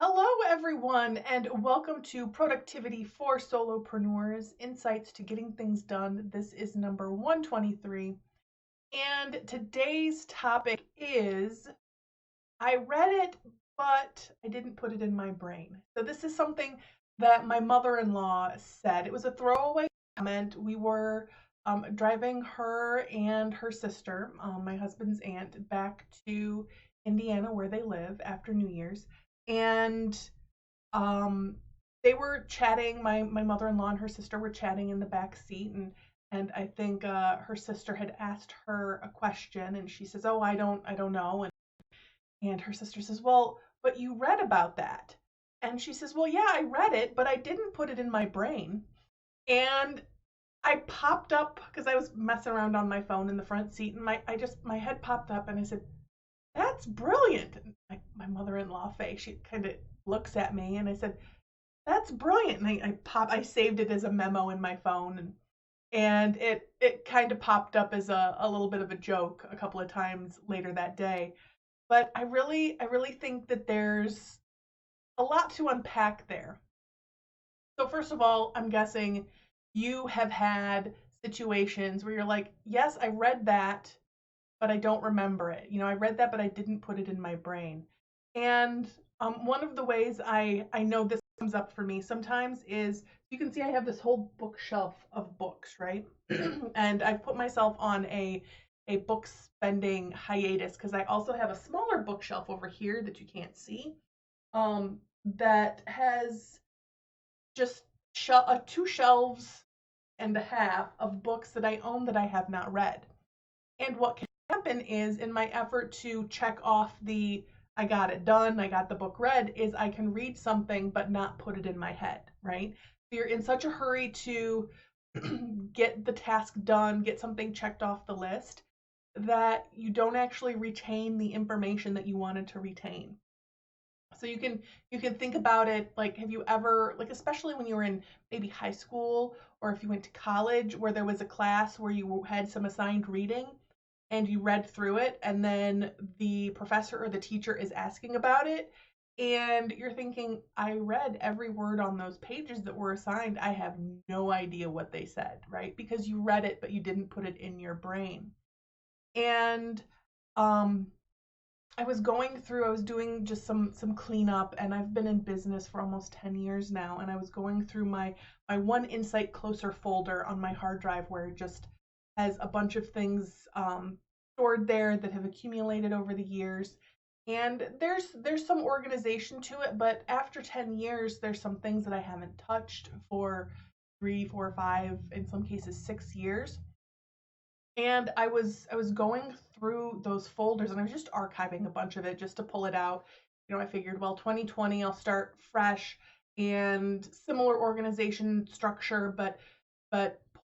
Hello, everyone, and welcome to Productivity for Solopreneurs Insights to Getting Things Done. This is number 123, and today's topic is I read it, but I didn't put it in my brain. So, this is something that my mother in law said. It was a throwaway comment. We were driving her and her sister, my husband's aunt, back to Indiana where they live after New Year's. And um, they were chatting. My mother-in-law and her sister were chatting in the back seat, and I think her sister had asked her a question, and she says, "Oh, I don't know." And her sister says, "Well, but you read about that." And she says, "Well, yeah, I read it, but I didn't put it in my brain." And I popped up because I was messing around on my phone in the front seat, and my head popped up, and I said, "That's brilliant." And my mother-in-law, Faye, she kind of looks at me, and I said, "That's brilliant." And I saved it as a memo in my phone, and it kind of popped up as a little bit of a joke a couple of times later that day. But I really think that there's a lot to unpack there. So first of all, I'm guessing you have had situations where you're like, "Yes, I read that, but I don't remember it. I read that, but I didn't put it in my brain." And one of the ways I know this comes up for me sometimes is you can see I have this whole bookshelf of books, right? And I've put myself on a book spending hiatus because I also have a smaller bookshelf over here that you can't see, that has just two shelves and a half of books that I own that I have not read. And what can happen is, in my effort to check off the I got it done, I got the book read, is I can read something but not put it in my head, right? So you're in such a hurry to get the task done, get something checked off the list, that you don't actually retain the information that you wanted to retain. So you can think about it like, have you ever, like, especially when you were in maybe high school, or if you went to college where there was a class where you had some assigned reading and you read through it, and then the professor or the teacher is asking about it, and you're thinking, I read every word on those pages that were assigned. I have no idea what they said, right? Because you read it, but you didn't put it in your brain. And um, I was doing just some cleanup, and I've been in business for almost 10 years now, and I was going through my One Insight Closer folder on my hard drive, where it just has a bunch of things stored there that have accumulated over the years. And there's some organization to it, but after 10 years, there's some things that I haven't touched for 3, 4, 5, in some cases 6 years. And I was going through those folders, and I was just archiving a bunch of it just to pull it out. I figured, well, 2020, I'll start fresh and similar organization structure, but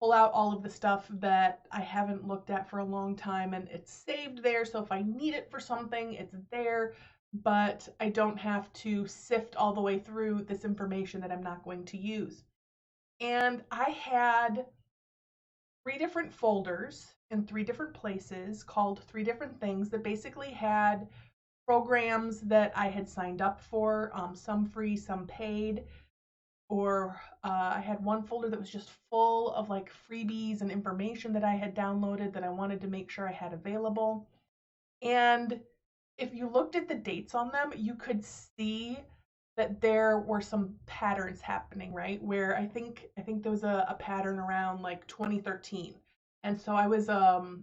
pull out all of the stuff that I haven't looked at for a long time, and it's saved there. So if I need it for something, it's there, but I don't have to sift all the way through this information that I'm not going to use. And I had three different folders in three different places called three different things that basically had programs that I had signed up for, some free, some paid. Or I had one folder that was just full of like freebies and information that I had downloaded that I wanted to make sure I had available. And if you looked at the dates on them, you could see that there were some patterns happening, right? Where I think there was a pattern around like 2013. And so I was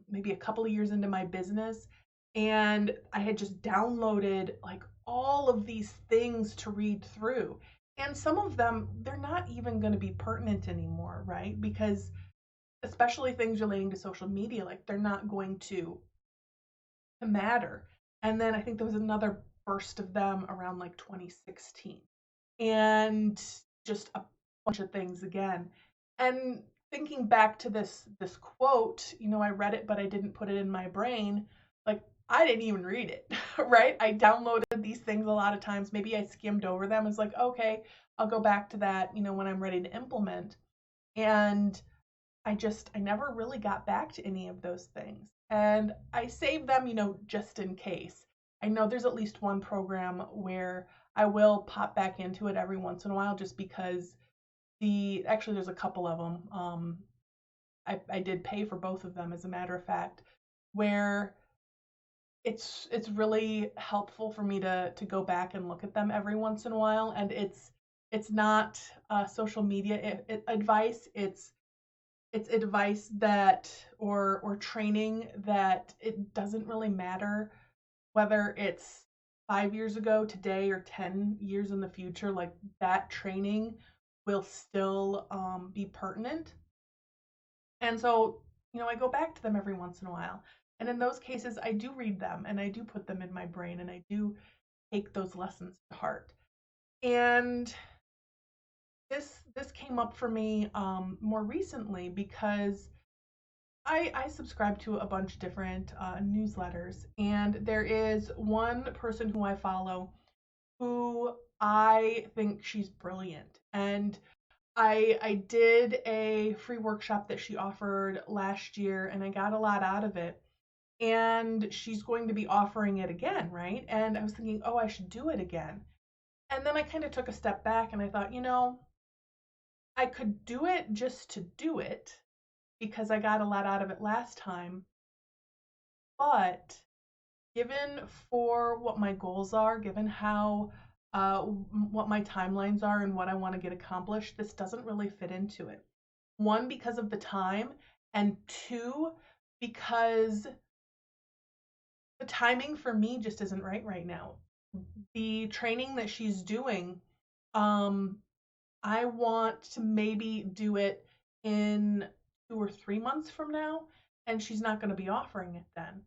maybe a couple of years into my business, and I had just downloaded like all of these things to read through. And some of them, they're not even going to be pertinent anymore, right? Because especially things relating to social media, like, they're not going to matter. And then I think there was another burst of them around like 2016. And just a bunch of things again. And thinking back to this quote, I read it but I didn't put it in my brain. Like, I didn't even read it, right? I downloaded these things a lot of times. Maybe I skimmed over them. It's like, okay, I'll go back to that, when I'm ready to implement. And I never really got back to any of those things. And I saved them, just in case. I know there's at least one program where I will pop back into it every once in a while just because actually there's a couple of them. I did pay for both of them, as a matter of fact, where it's really helpful for me to go back and look at them every once in a while, and it's not social media advice. It's advice that or training that it doesn't really matter whether it's 5 years ago, today, or 10 years in the future. Like, that training will still be pertinent. And so, I go back to them every once in a while. And in those cases, I do read them and I do put them in my brain and I do take those lessons to heart. And this came up for me more recently because I subscribe to a bunch of different newsletters, and there is one person who I follow who I think she's brilliant. And I did a free workshop that she offered last year, and I got a lot out of it. And she's going to be offering it again, right? And I was thinking, oh, I should do it again. And then I kind of took a step back and I thought, I could do it just to do it because I got a lot out of it last time. But given for what my goals are, given how what my timelines are and what I want to get accomplished, this doesn't really fit into it. One, because of the time, and two, because the timing for me just isn't right now. The training that she's doing, um, I want to maybe do it in 2 or 3 months from now, and she's not going to be offering it then.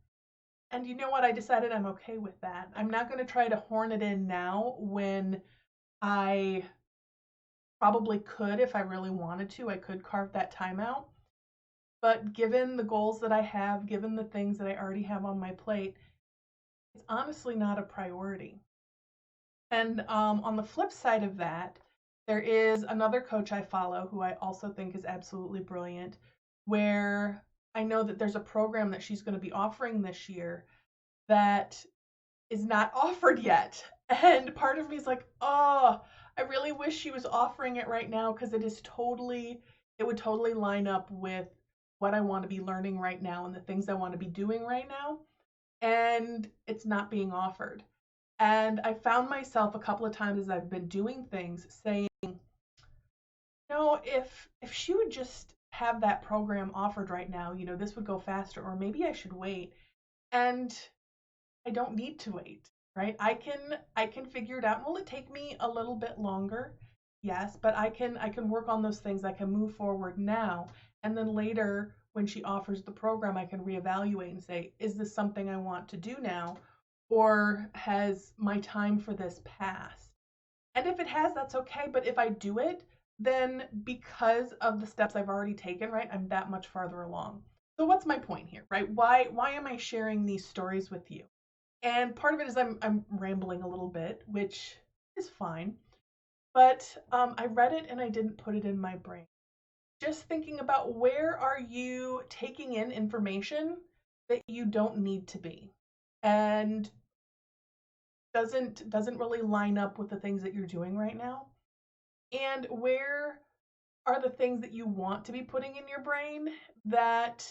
And you know what? I decided I'm okay with that. I'm not going to try to horn it in now when I probably could, if I really wanted to. I could carve that time out. But given the goals that I have, given the things that I already have on my plate, it's honestly not a priority. And on the flip side of that, there is another coach I follow who I also think is absolutely brilliant, where I know that there's a program that she's going to be offering this year that is not offered yet. And part of me is like, oh, I really wish she was offering it right now because it would totally line up with what I want to be learning right now and the things I want to be doing right now. And it's not being offered. And I found myself a couple of times as I've been doing things saying, if she would just have that program offered right now, this would go faster, or maybe I should wait. And I don't need to wait, right? I can figure it out. Will it take me a little bit longer? Yes, but I can work on those things. I can move forward now, and then later when she offers the program, I can reevaluate and say, is this something I want to do now, or has my time for this passed? And if it has, that's okay. But if I do it, then because of the steps I've already taken, right, I'm that much farther along. So what's my point here, right? Why am I sharing these stories with you? And part of it is I'm rambling a little bit, which is fine. But I read it and I didn't put it in my brain. Just thinking about, where are you taking in information that you don't need to be, and doesn't really line up with the things that you're doing right now, and where are the things that you want to be putting in your brain that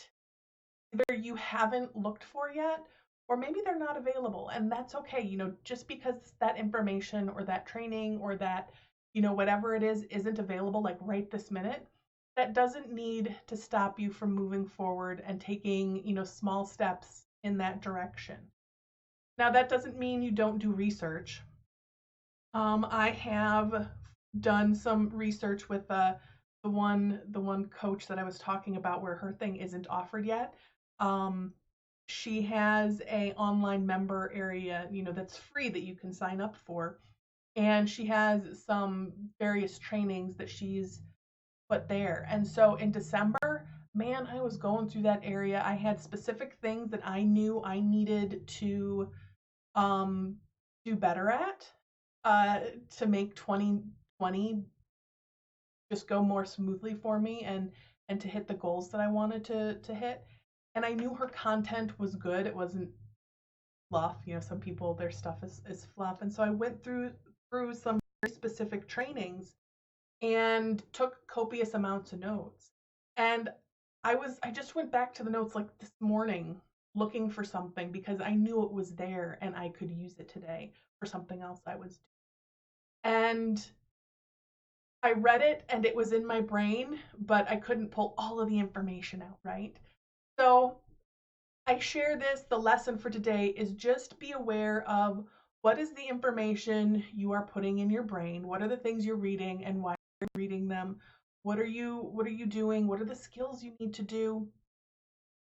either you haven't looked for yet, or maybe they're not available. And that's okay. Just because that information or that training or that, whatever it is, isn't available like right this minute, that doesn't need to stop you from moving forward and taking, small steps in that direction. Now, that doesn't mean you don't do research. I have done some research with the one coach that I was talking about, where her thing isn't offered yet. She has a online member area, that's free, that you can sign up for, and she has some various trainings that she's put there. And so in December, man, I was going through that area. I had specific things that I knew I needed to um, do better at, to make 2020 just go more smoothly for me, and to hit the goals that I wanted to hit. And I knew her content was good. It wasn't fluff. Some people, their stuff is fluff. And so I went through some very specific trainings and took copious amounts of notes. And I just went back to the notes like this morning looking for something because I knew it was there and I could use it today for something else I was doing. And I read it and it was in my brain, but I couldn't pull all of the information out, right? So I share this. The lesson for today is just be aware of what is the information you are putting in your brain, what are the things you're reading and why you're reading them, what are you doing, what are the skills you need to do,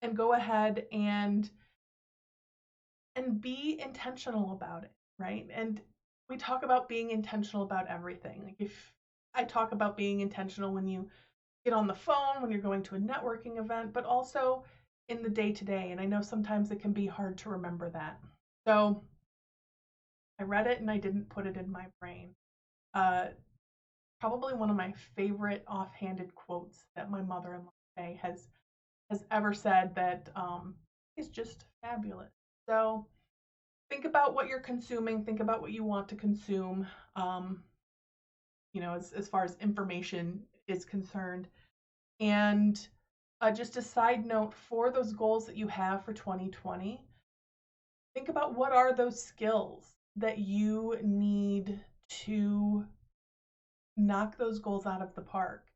and go ahead and be intentional about it, right? And we talk about being intentional about everything. Like if I talk about being intentional when you get on the phone, when you're going to a networking event, but also in the day to day. And I know sometimes it can be hard to remember that. So I read it and I didn't put it in my brain. Uh, Probably one of my favorite offhanded quotes that my mother-in-law Faye has ever said that is just fabulous. So think about what you're consuming. Think about what you want to consume. As far as information is concerned. And just a side note for those goals that you have for 2020, think about what are those skills that you need to knock those goals out of the park.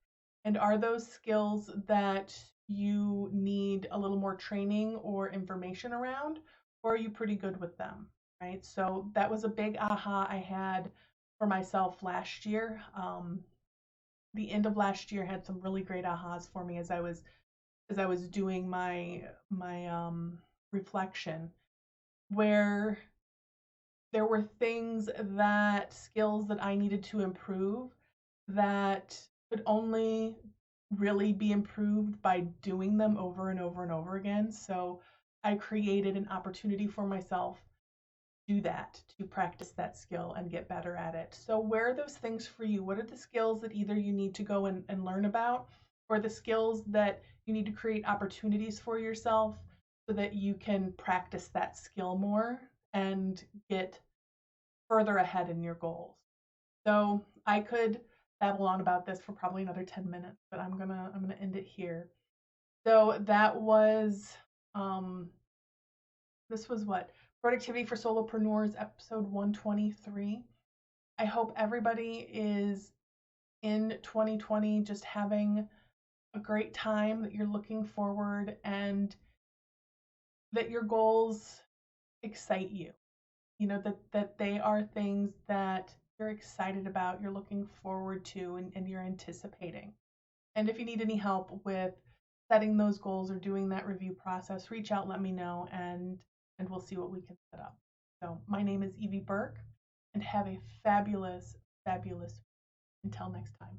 And are those skills that you need a little more training or information around, or are you pretty good with them, right? So that was a big aha I had for myself last year. The end of last year had some really great ahas for me as I was doing my reflection, where there were things that skills that I needed to improve that could only really be improved by doing them over and over and over again. So I created an opportunity for myself to do that, to practice that skill and get better at it. So where are those things for you? What are the skills that either you need to go and learn about, or the skills that you need to create opportunities for yourself so that you can practice that skill more and get further ahead in your goals? So I could babble on about this for probably another 10 minutes, but I'm gonna end it here. So that was this was what? Productivity for Solopreneurs, episode 123. I hope everybody is in 2020 just having a great time, that you're looking forward, and that your goals excite you. That they are things that you're excited about, you're looking forward to, and you're anticipating. And if you need any help with setting those goals or doing that review process, reach out, let me know, and we'll see what we can set up. So my name is Evie Burke, and have a fabulous, fabulous week. Until next time.